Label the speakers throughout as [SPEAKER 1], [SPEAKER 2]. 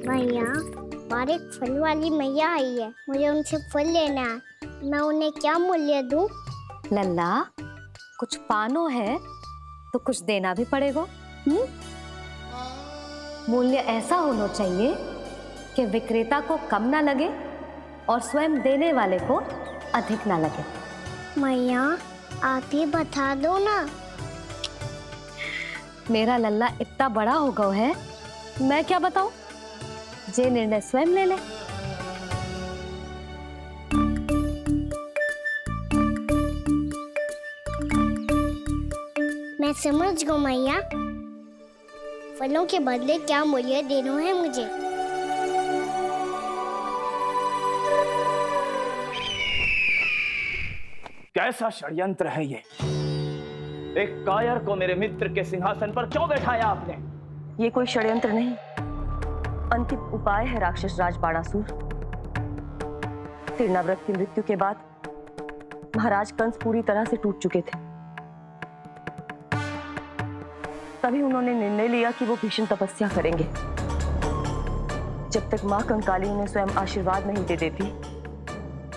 [SPEAKER 1] मैया, बाहर एक फल वाली मैया आई है, मुझे उनसे फल लेना है। मैं उन्हें क्या मूल्य दूं?
[SPEAKER 2] लल्ला, कुछ पानो है तो कुछ देना भी पड़ेगा। मूल्य ऐसा होना चाहिए कि विक्रेता को कम ना लगे और स्वयं देने वाले को अधिक ना लगे।
[SPEAKER 1] मैया, आप ही बता दो ना।
[SPEAKER 2] मेरा लल्ला इतना बड़ा हो गया है, मैं क्या बताऊं? जे निर्णय स्वयं ले ले।
[SPEAKER 1] मैं समझ गई मैया, फलों के बदले क्या मूल्य देना है मुझे।
[SPEAKER 3] कैसा षड्यंत्र है ये? एक कायर को मेरे मित्र के सिंहासन पर क्यों बैठाया आपने?
[SPEAKER 4] ये कोई षड्यंत्र नहीं, अंतिम उपाय है राक्षस राज बाणासुर। तिरनाव्रत की मृत्यु के बाद महाराज कंस पूरी तरह से टूट चुके थे। तभी उन्होंने निर्णय लिया कि वो भीषण तपस्या करेंगे। जब तक मां कंकाली उन्हें स्वयं आशीर्वाद नहीं दे देती,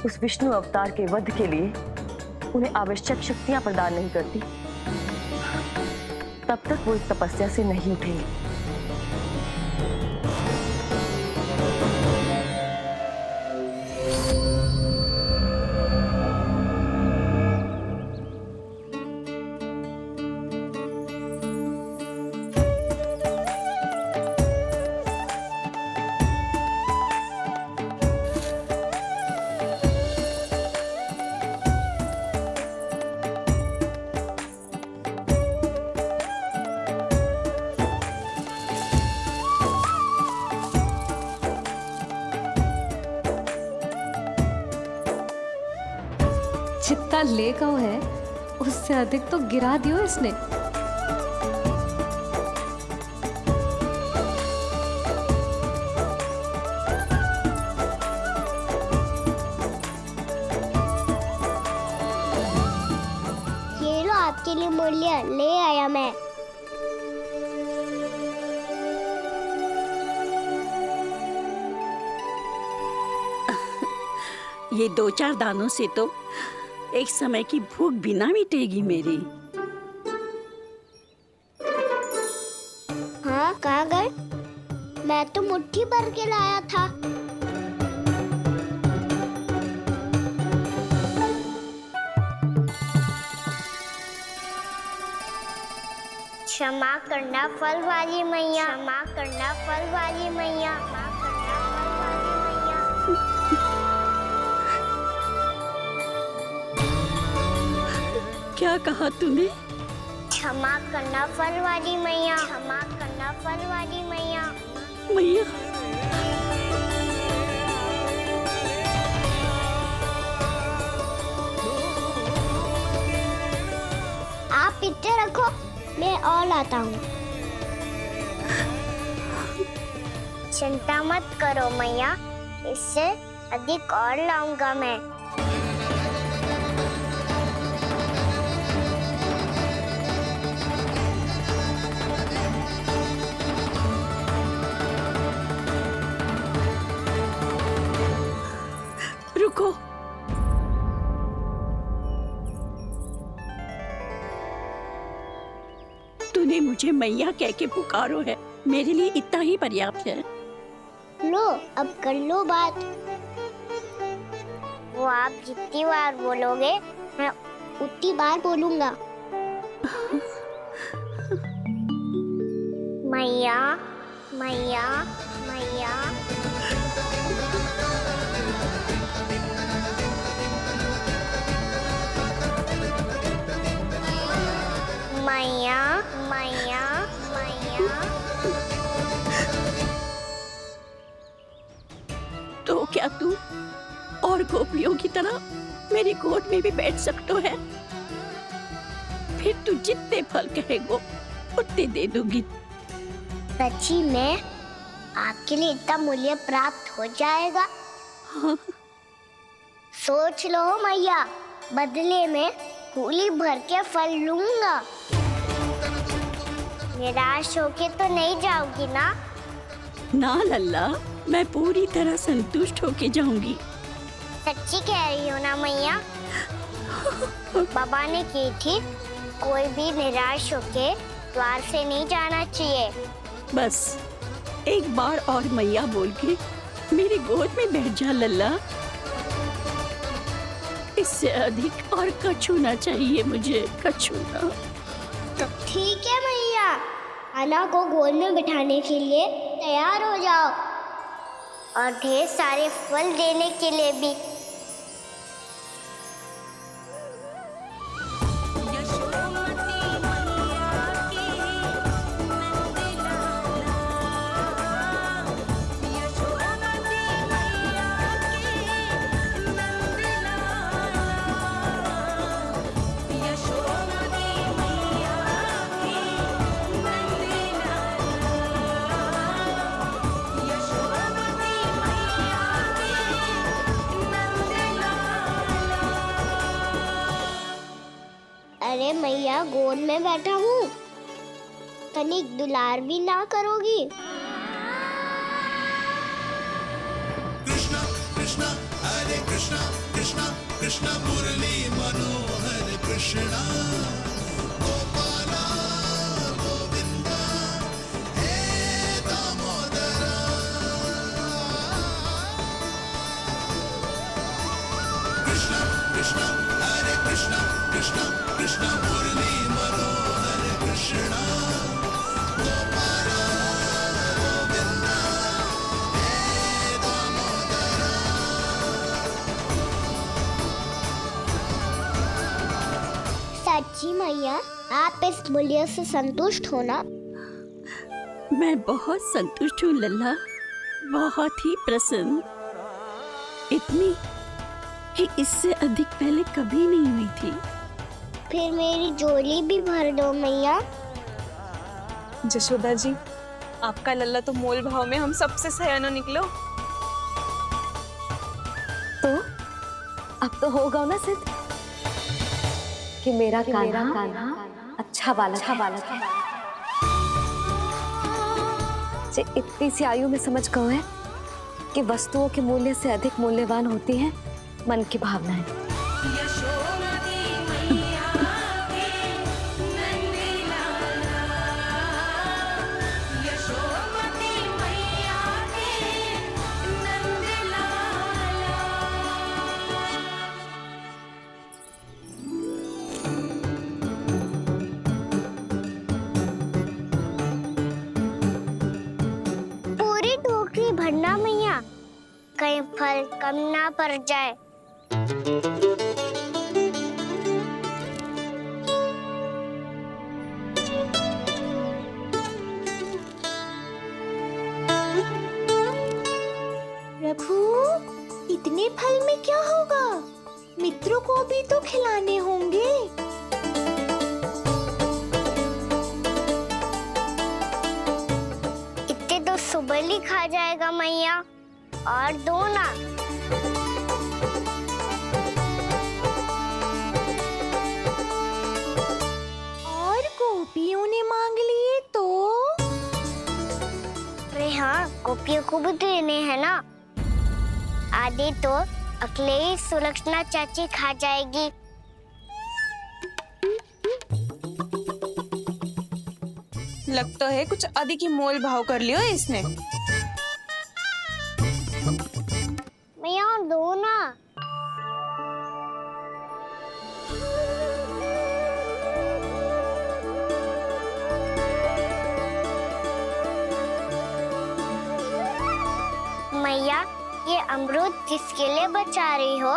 [SPEAKER 4] उस विष्णु अवतार के वध के लिए उन्हें आवश्यक शक्तियां प्रदान नहीं करती, तब तक वो इस तपस्या से नहीं उठेंगे।
[SPEAKER 2] जितना ले गओ है उससे अधिक तो गिरा दियो इसने।
[SPEAKER 1] ये लो आपके लिए मूल्य, ले आया मैं।
[SPEAKER 5] ये 2-4 दानों से तो एक समय की भूख भी ना मिटेगी मेरी।
[SPEAKER 1] हाँ, कहाँ गए? मैं तो मुट्ठी भर के लाया था। क्षमा करना फल वाली मैया, क्षमा करना फल वाली मैया, क्षमा करना फल वाली मैया।
[SPEAKER 5] क्या कहा तूने?
[SPEAKER 1] क्षमा करना फल वाली मैया, क्षमा करना फल वाली मैया।
[SPEAKER 5] मैया,
[SPEAKER 1] आप इतने रखो, मैं और लाता हूँ। चिंता मत करो मैया, इससे अधिक और लाऊंगा मैं।
[SPEAKER 5] रुको। तूने मुझे मैया कह के पुकारो है, मेरे लिए इतना ही पर्याप्त है।
[SPEAKER 1] लो, अब कर लो बात। वो आप जितनी बार बोलोगे, मैं उतनी बार बोलूंगा। मैया, मैया, मैया। मैया, मैया, मैया।
[SPEAKER 5] तो क्या तू और गोपियों की तरह मेरी गोद में भी बैठ सकते है? फिर तू जितने फल कहेगो उतने दे दूंगी।
[SPEAKER 1] सच्ची में आपके लिए इतना मूल्य प्राप्त हो जाएगा?
[SPEAKER 5] हाँ।
[SPEAKER 1] सोच लो मैया, बदले में कूली भर के फल लूंगा। निराश होके तो नहीं जाओगी ना?
[SPEAKER 5] ना लल्ला, मैं पूरी तरह संतुष्ट होके जाऊंगी।
[SPEAKER 1] सच्ची कह रही हो ना मैया? बाबा ने की थी, कोई भी निराश होके द्वार से नहीं जाना चाहिए।
[SPEAKER 5] बस एक बार और मैया बोल के मेरी गोद में बैठ जा लल्ला। इससे अधिक और कछु ना चाहिए मुझे, कछु ना।
[SPEAKER 1] तो ठीक है मैया, अन्ना को गोद में बिठाने के लिए तैयार हो जाओ और ढेर सारे फल देने के लिए भी। अरे मैया, गोद में बैठा हूँ, तनिक दुलार भी ना करोगी?
[SPEAKER 6] कृष्णा कृष्णा हरे कृष्णा कृष्णा कृष्णा मुरली मनोहर कृष्णा गोपाला गोविंदा हे दामोदरा। कृष्णा कृष्णा हरे कृष्णा कृष्णा कृष्णा मुरली मनोहर कृष्णा गोपाला गोविंदा हे दामोदरा।
[SPEAKER 1] सच्ची मैया, आप इस मूल्य से संतुष्ट हो ना?
[SPEAKER 5] मैं बहुत संतुष्ट हूँ लल्ला, बहुत ही प्रसन्न। इतनी कि इससे अधिक पहले कभी नहीं हुई थी।
[SPEAKER 1] फिर मेरी झोली भी भर दो मैया।
[SPEAKER 7] जशोदा जी, आपका लल्ला तो मोल भाव में हम सबसे सयाना निकलो।
[SPEAKER 2] तो अब तो होगा ना सिद्ध कि मेरा कान्हा अच्छा बालक है। जे इतनी सी आयु में समझ गए है कि वस्तुओं के मूल्य से अधिक मूल्यवान होती है मन की भावनाएं।
[SPEAKER 1] पूरी टोकरी भरना मैया, कहीं फल कम ना पड़ जाए। प्रभु, इतने फल में क्या होगा? मित्रों को भी तो खिलाने होंगे। इतने तो सुबह ही खा जाएगा मैया, और दो ना। और गोपियों ने मांग लिए तो? अरे हाँ, गोपियों को भी देने हैं ना। आधे तो अकेले सुलक्षणा चाची खा जाएगी।
[SPEAKER 7] लगता है कुछ अधिक ही मोल भाव कर लियो इसने।
[SPEAKER 1] मैया और दो ना। मैया, ये अमरूद किसके लिए बचा रही हो?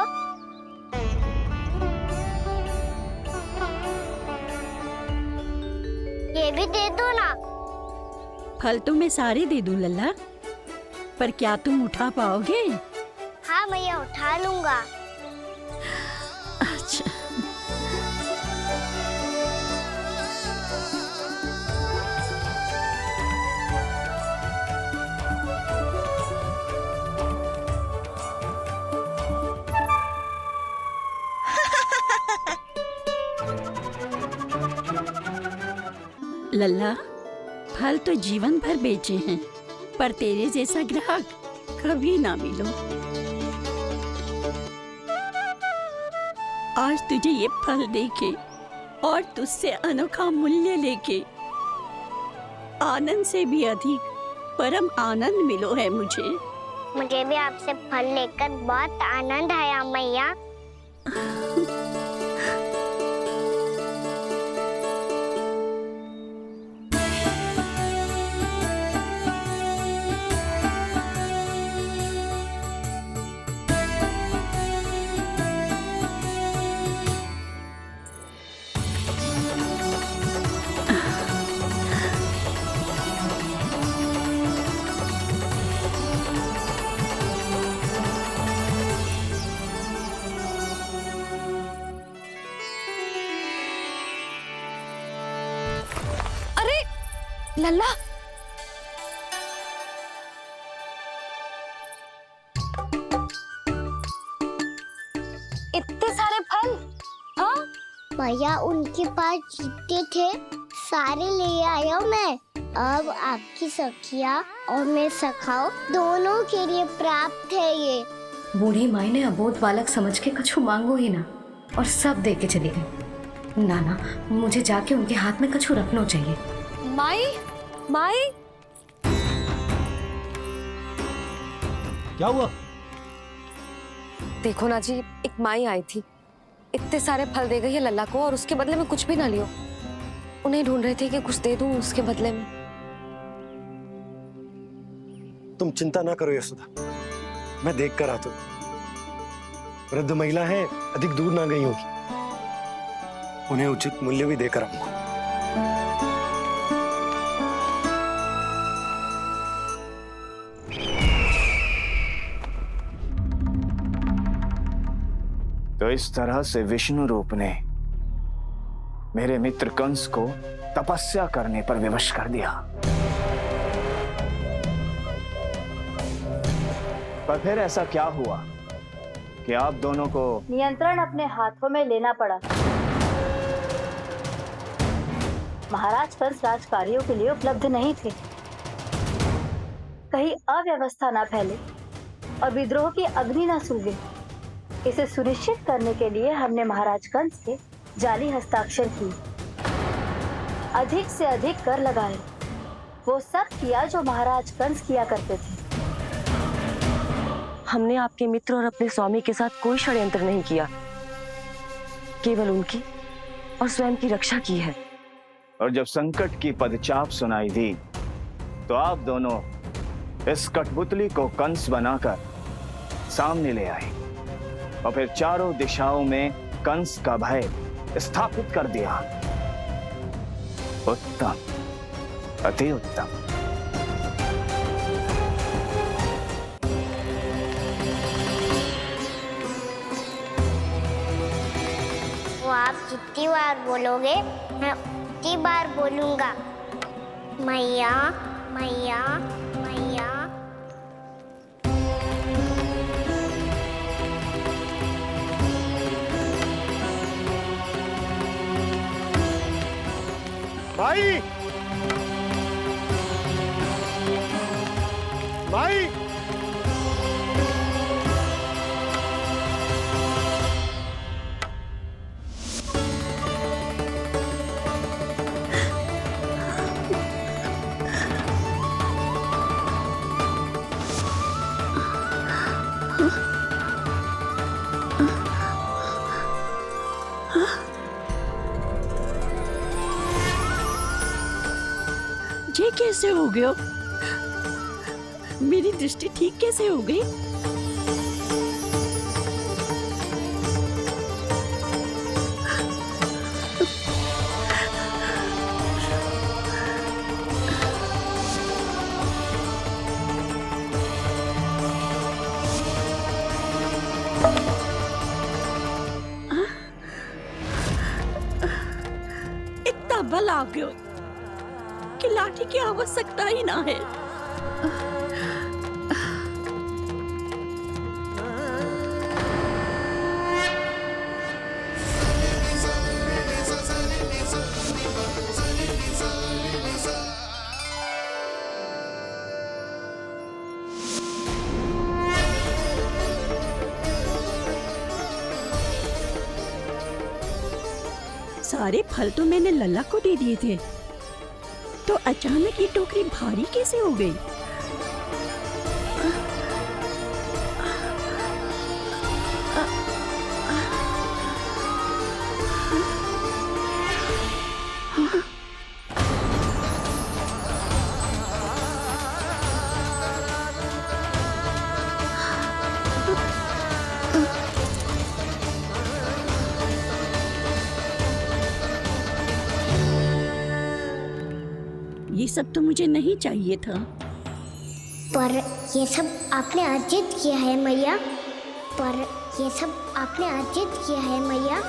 [SPEAKER 1] ये भी दे दो ना।
[SPEAKER 5] फल तो मैं सारे दे दूं लल्ला, पर क्या तुम उठा पाओगे?
[SPEAKER 1] हाँ मैया, उठा लूंगा।
[SPEAKER 5] अच्छा। लल्ला, फल तो जीवन भर बेचे हैं, पर तेरे जैसा ग्राहक कभी ना मिलो। आज तुझे ये फल देके और तुझसे अनोखा मूल्य लेके आनंद से भी अधिक परम आनंद मिलो है मुझे।
[SPEAKER 1] मुझे भी आपसे फल लेकर बहुत आनंद आया मैया।
[SPEAKER 2] लल्ला, इतने सारे फल? हाँ
[SPEAKER 1] भैया उनके पास जितने थे सारे ले आया मैं। अब आपकी सखिया और मैं सखाओ दोनों के लिए प्राप्त है ये।
[SPEAKER 2] बूढ़ी माई ने अबोध बालक समझ के कछु मांगो ही ना और सब दे के चली गई। नाना, मुझे जाके उनके हाथ में कछु रखना चाहिए। माई, माई,
[SPEAKER 8] क्या हुआ?
[SPEAKER 2] देखो ना जी, एक माई आई थी, इतने सारे फल दे गई है लल्ला को और उसके बदले में कुछ भी ना लियो। उन्हें ढूंढ रहे थे कि कुछ दे दूं उसके बदले में।
[SPEAKER 8] तुम चिंता ना करो यशोदा, मैं देख कर आता हूं। वृद्ध महिला है, अधिक दूर ना गई होगी, उन्हें उचित मूल्य भी देकर आऊंगा।
[SPEAKER 3] तो इस तरह से विष्णु रूप ने मेरे मित्र कंस को तपस्या करने पर विवश कर दिया। पर फिर ऐसा क्या हुआ कि आप दोनों को
[SPEAKER 9] नियंत्रण अपने हाथों में लेना पड़ा। महाराज कंस राजकार्यों के लिए उपलब्ध नहीं थे। कहीं अव्यवस्था न फैले और विद्रोह की अग्नि न सूखे, इसे सुनिश्चित करने के लिए हमने महाराज कंस के जाली हस्ताक्षर किए, अधिक से अधिक कर लगाए, वो सब किया जो महाराज कंस किया करते थे।
[SPEAKER 4] हमने आपके मित्र और अपने स्वामी के साथ कोई षड्यंत्र नहीं किया, केवल उनकी और स्वयं की रक्षा की है।
[SPEAKER 3] और जब संकट की पदचाप सुनाई दी तो आप दोनों इस कठपुतली को कंस बनाकर सामने ले आए और फिर चारों दिशाओं में कंस का भय स्थापित कर दिया। उत्तम, अति उत्तम।
[SPEAKER 1] वो आप जितनी बार बोलोगे मैं उतनी बार बोलूंगा। मैया मैया मैया।
[SPEAKER 8] माई, माई,
[SPEAKER 5] ये कैसे हो गया? मेरी दृष्टि ठीक कैसे हो गई? इतना बल आ गया कि लाठी की आवश्यकता ही ना है। सारे फल तो मैंने लल्ला को दे दिए थे, तो अचानक ये टोकरी भारी कैसे हो गई? ये सब तो मुझे नहीं चाहिए था।
[SPEAKER 1] पर ये सब आपने अर्जित किया है मैया। पर ये सब आपने अर्जित किया है मैया।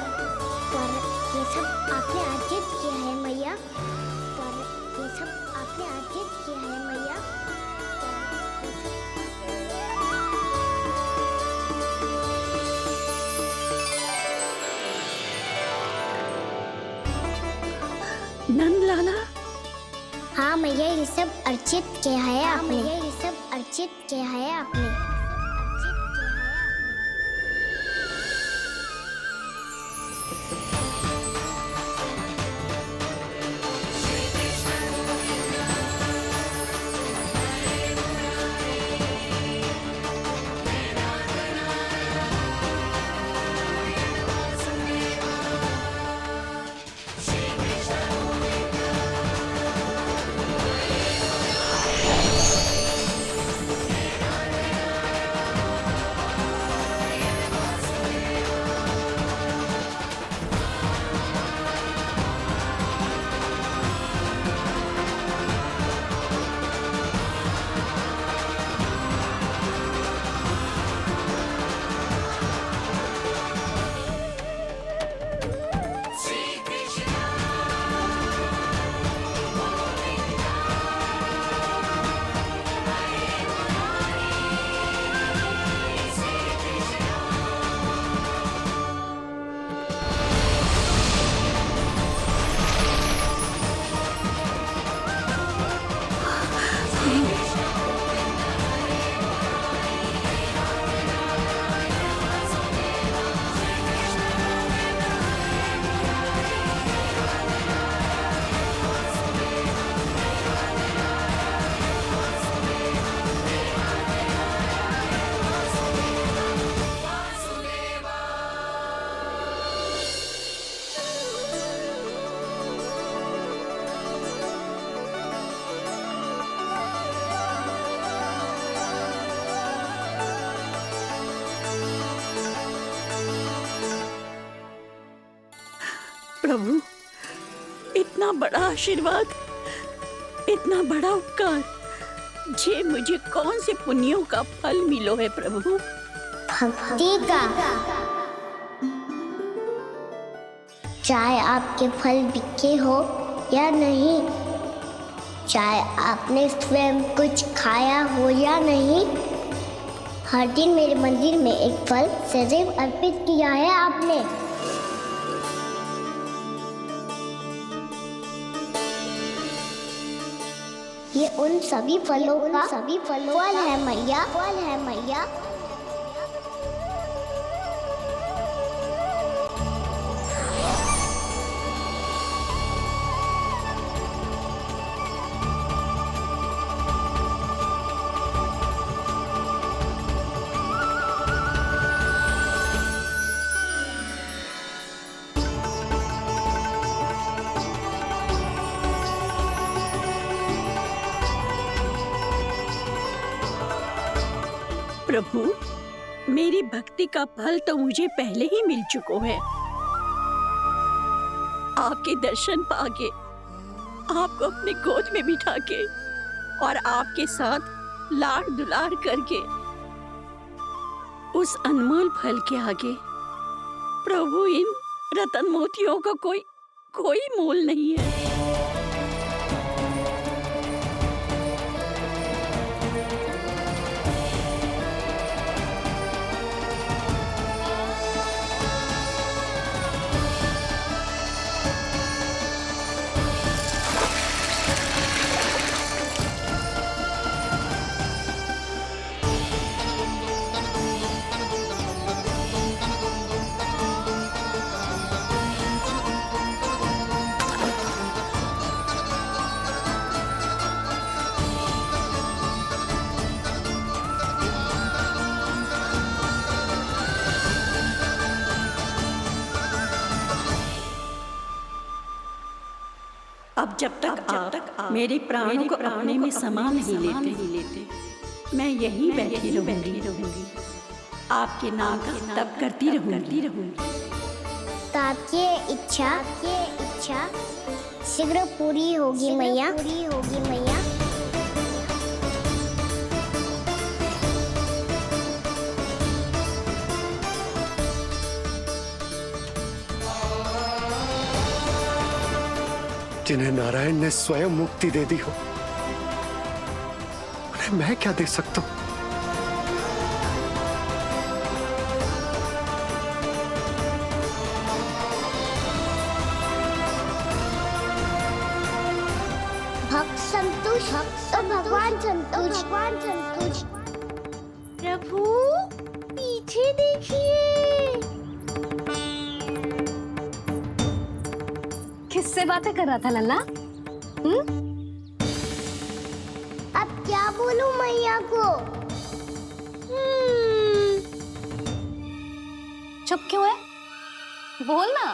[SPEAKER 1] पर ये सब आपने अर्जित किया है मैया। पर ये सब आपने अर्जित किया है मैया।
[SPEAKER 5] नंद लाला,
[SPEAKER 1] हाँ मैया, ये सब अर्जित किया है आपने। ये सब अर्जित किया है आपने।
[SPEAKER 5] प्रभु, इतना बड़ा आशीर्वाद, इतना बड़ा उपकार, जे मुझे कौन से पुण्यों का फल मिलो है प्रभु?
[SPEAKER 1] भक्ति का। चाहे आपके फल बिके हो या नहीं, चाहे आपने स्वयं कुछ खाया हो या नहीं, हर दिन मेरे मंदिर में एक फल सदैव अर्पित किया है आपने। ये उन सभी फलों का फल है मैया। फल है मैया।
[SPEAKER 5] प्रभु, मेरी भक्ति का फल तो मुझे पहले ही मिल चुका है। आपके दर्शन पाके, आपको अपने गोद में बिठा के और आपके साथ लाड दुलार करके, उस अनमोल फल के आगे प्रभु इन रतन मोतियों का कोई मोल नहीं है। अब जब तक आप मेरे प्राणों को अपने में समा नहीं लेते मैं यहीं बैठी रहूंगी आपके नाम का तप करती रहूंगी
[SPEAKER 1] तो आपकी इच्छा शीघ्र पूरी होगी मैया।
[SPEAKER 8] जिन्हें नारायण ने स्वयं मुक्ति दे दी हो, उन्हें मैं क्या दे सकता हूं?
[SPEAKER 1] भक्त संतुष्ट तो भगवान संतुष्ट। प्रभु पीछे देखिए।
[SPEAKER 2] किससे बातें कर रहा था लल्ला?
[SPEAKER 1] अब क्या बोलूं मैया को?
[SPEAKER 2] चुप क्यों है? बोल ना।